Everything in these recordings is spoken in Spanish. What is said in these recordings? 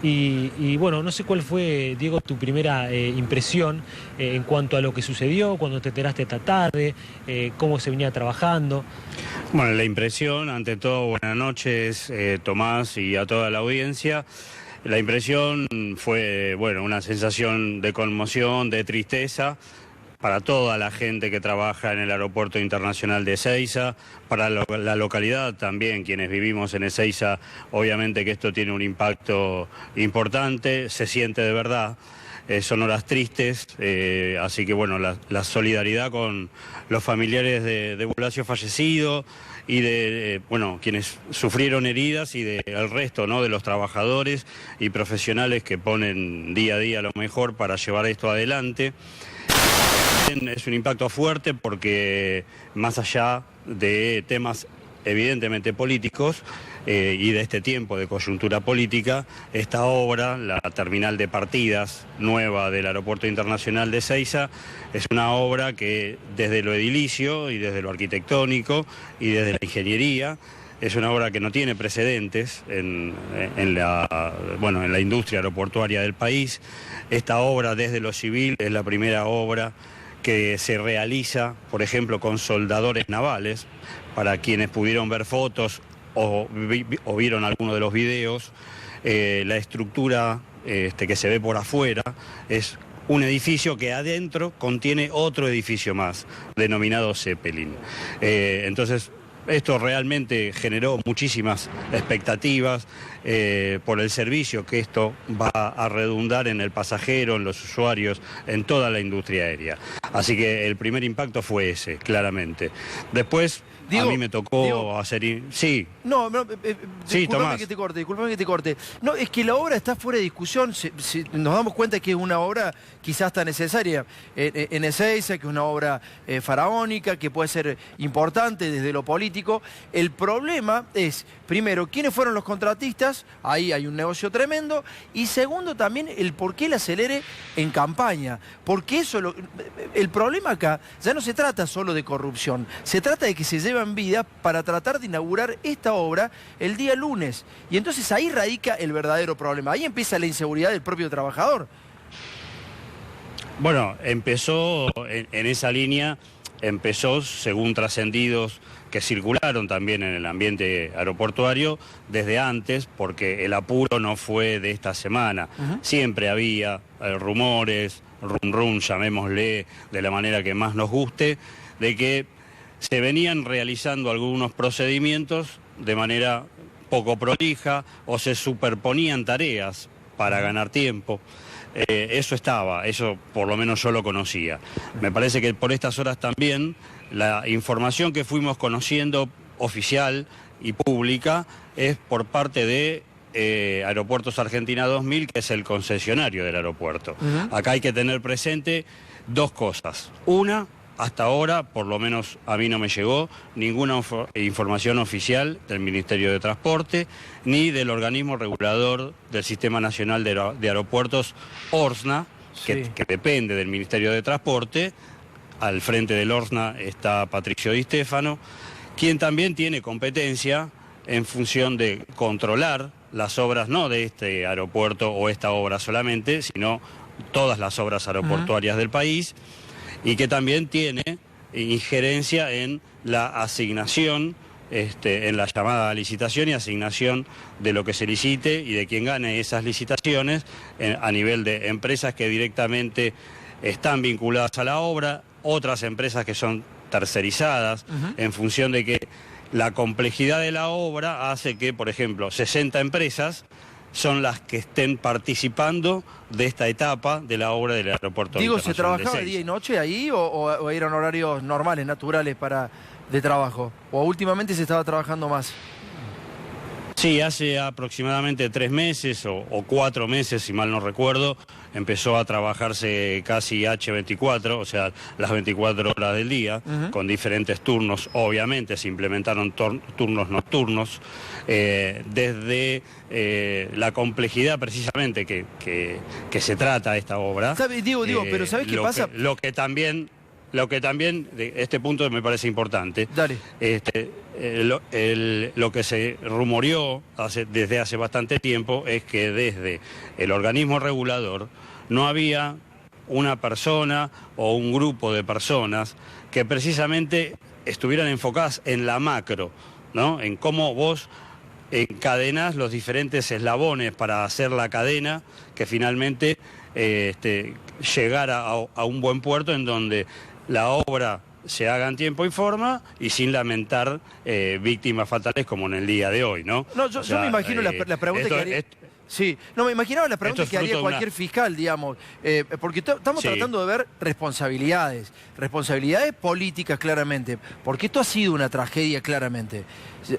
Y bueno, no sé cuál fue, Diego, tu primera impresión en cuanto a lo que sucedió, cuando te enteraste esta tarde, cómo se venía trabajando. Bueno, la impresión, ante todo, buenas noches, Tomás, y a toda la audiencia. La impresión fue, bueno, una sensación de conmoción, de tristeza para toda la gente que trabaja en el Aeropuerto Internacional de Ezeiza, para la localidad también, quienes vivimos en Ezeiza, obviamente que esto tiene un impacto importante, se siente de verdad. Son horas tristes, así que bueno, la solidaridad con los familiares de Bulacio fallecido y de bueno, quienes sufrieron heridas y del resto, ¿no?, de los trabajadores y profesionales que ponen día a día lo mejor para llevar esto adelante. Es un impacto fuerte porque más allá de temas evidentemente políticos y de este tiempo de coyuntura política, esta obra, la terminal de partidas nueva del Aeropuerto Internacional de Ezeiza, es una obra que desde lo edilicio y desde lo arquitectónico y desde la ingeniería, es una obra que no tiene precedentes en la industria aeroportuaria del país. Esta obra desde lo civil es la primera obra que se realiza, por ejemplo, con soldadores navales. Para quienes pudieron ver fotos o vieron alguno de los videos, la estructura que se ve por afuera es un edificio que adentro contiene otro edificio más, denominado Zeppelin. Entonces, esto realmente generó muchísimas expectativas por el servicio que esto va a redundar en el pasajero, en los usuarios, en toda la industria aérea. Así que el primer impacto fue ese, claramente. Después, Diego, a mí me tocó hacer... Sí. No, Sí, discúlpame Tomás. discúlpame que te corte. No, es que la obra está fuera de discusión. Nos damos cuenta que es una obra quizás tan necesaria en Ezeiza, que es una obra faraónica, que puede ser importante desde lo político. El problema es, primero, quiénes fueron los contratistas, ahí hay un negocio tremendo, y segundo también el por qué el acelere en campaña. Porque el problema acá ya no se trata solo de corrupción, se trata de que se llevan vidas para tratar de inaugurar esta obra el día lunes. Y entonces ahí radica el verdadero problema. Ahí empieza la inseguridad del propio trabajador. Bueno, empezó en esa línea, empezó según trascendidos que circularon también en el ambiente aeroportuario desde antes, porque el apuro no fue de esta semana. Siempre había rumores, rum, llamémosle de la manera que más nos guste, de que se venían realizando algunos procedimientos de manera poco prolija o se superponían tareas para ganar tiempo. Eso por lo menos yo lo conocía. Me parece que por estas horas también la información que fuimos conociendo oficial y pública es por parte de Aeropuertos Argentina 2000, que es el concesionario del aeropuerto. Acá hay que tener presente dos cosas. Una, hasta ahora, por lo menos a mí no me llegó ninguna información oficial del Ministerio de Transporte ni del organismo regulador del Sistema Nacional de Aeropuertos, ORSNA, que depende del Ministerio de Transporte. Al frente del ORSNA está Patricio Di Stefano, quien también tiene competencia en función de controlar las obras, no de este aeropuerto o esta obra solamente, sino todas las obras aeroportuarias del país, y que también tiene injerencia en la asignación, en la llamada licitación y asignación de lo que se licite y de quien gane esas licitaciones a nivel de empresas que directamente están vinculadas a la obra, otras empresas que son tercerizadas, en función de que la complejidad de la obra hace que, por ejemplo, 60 empresas son las que estén participando de esta etapa de la obra del aeropuerto. Digo, ¿se trabajaba día y noche ahí o eran horarios normales, naturales de trabajo? ¿O últimamente se estaba trabajando más? Sí, hace aproximadamente 3 meses o 4 meses, si mal no recuerdo, empezó a trabajarse casi H24, o sea, las 24 horas del día, con diferentes turnos. Obviamente se implementaron turnos nocturnos, desde la complejidad precisamente que se trata esta obra. Diego, pero ¿sabes qué pasa? Lo que también lo que también, este punto me parece importante. Dale. Lo que se rumoreó desde hace bastante tiempo es que desde el organismo regulador no había una persona o un grupo de personas que precisamente estuvieran enfocadas en la macro, ¿no? En cómo vos encadenás los diferentes eslabones para hacer la cadena que finalmente llegara a un buen puerto en donde la obra se haga en tiempo y forma y sin lamentar víctimas fatales como en el día de hoy, ¿no? No, yo me imagino la pregunta que haría... Sí, no, me imaginaba la pregunta que haría cualquier fiscal, digamos, porque estamos tratando de ver responsabilidades políticas claramente, porque esto ha sido una tragedia claramente.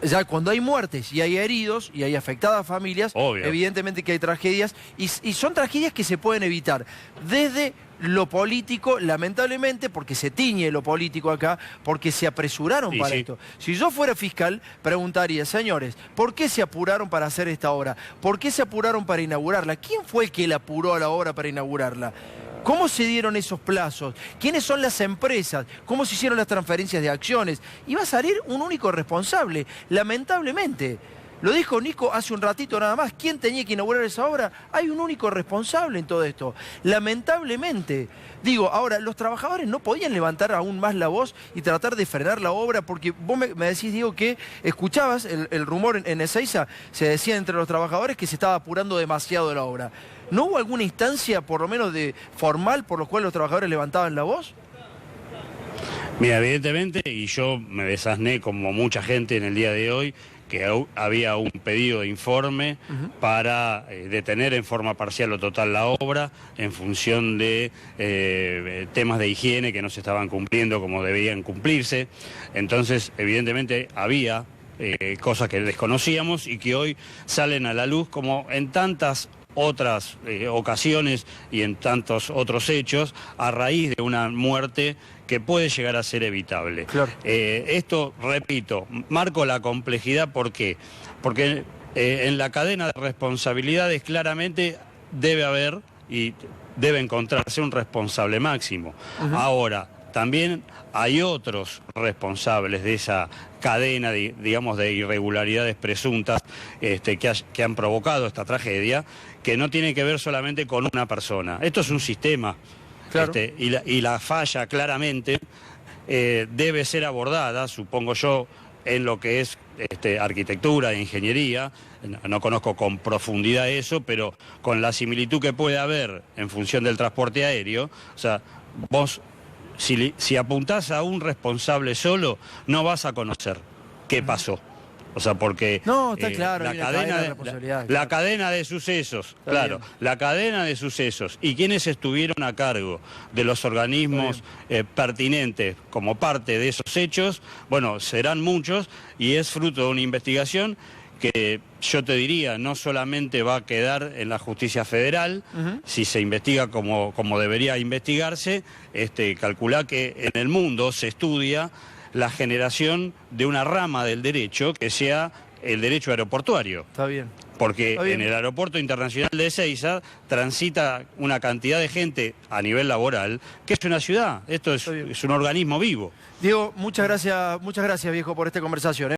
Ya cuando hay muertes y hay heridos y hay afectadas familias, obvio, evidentemente que hay tragedias y son tragedias que se pueden evitar desde lo político, lamentablemente, porque se tiñe lo político acá, porque se apresuraron para esto. Si yo fuera fiscal, preguntaría, señores, ¿por qué se apuraron para hacer esta obra? ¿Por qué se apuraron para inaugurarla? ¿Quién fue el que la apuró a la obra para inaugurarla? ¿Cómo se dieron esos plazos? ¿Quiénes son las empresas? ¿Cómo se hicieron las transferencias de acciones? Y va a salir un único responsable, lamentablemente. Lo dijo Nico hace un ratito nada más. ¿Quién tenía que inaugurar esa obra? Hay un único responsable en todo esto. Lamentablemente. Digo, ahora, los trabajadores no podían levantar aún más la voz y tratar de frenar la obra, porque vos me decís, Diego, que escuchabas el rumor en Ezeiza, se decía entre los trabajadores que se estaba apurando demasiado la obra. ¿No hubo alguna instancia, por lo menos formal, por la cual los trabajadores levantaban la voz? Mira, evidentemente, y yo me desasné como mucha gente en el día de hoy, que había un pedido de informe para detener en forma parcial o total la obra en función de temas de higiene que no se estaban cumpliendo como debían cumplirse. Entonces, evidentemente, había cosas que desconocíamos y que hoy salen a la luz como en tantas otras ocasiones y en tantos otros hechos a raíz de una muerte que puede llegar a ser evitable. Claro. Esto, repito, marco la complejidad, ¿por qué? Porque en la cadena de responsabilidades claramente debe haber y debe encontrarse un responsable máximo. Ahora, también hay otros responsables de esa cadena, digamos, de irregularidades presuntas que han provocado esta tragedia, que no tiene que ver solamente con una persona. Esto es un sistema. Claro. Y la falla claramente debe ser abordada, supongo yo, en lo que es arquitectura e ingeniería. No conozco con profundidad eso, pero con la similitud que puede haber en función del transporte aéreo, o sea, vos si apuntás a un responsable solo, no vas a conocer qué pasó. O sea, porque no, está claro, la cadena de sucesos, claro, la cadena de sucesos y quienes estuvieron a cargo de los organismos pertinentes como parte de esos hechos, bueno, serán muchos y es fruto de una investigación que yo te diría no solamente va a quedar en la justicia federal, si se investiga como debería investigarse, calculá que en el mundo se estudia la generación de una rama del derecho que sea el derecho aeroportuario. Está bien. Porque en el aeropuerto internacional de Ezeiza transita una cantidad de gente a nivel laboral que es una ciudad. Esto es un organismo vivo. Diego, muchas gracias, viejo, por esta conversación.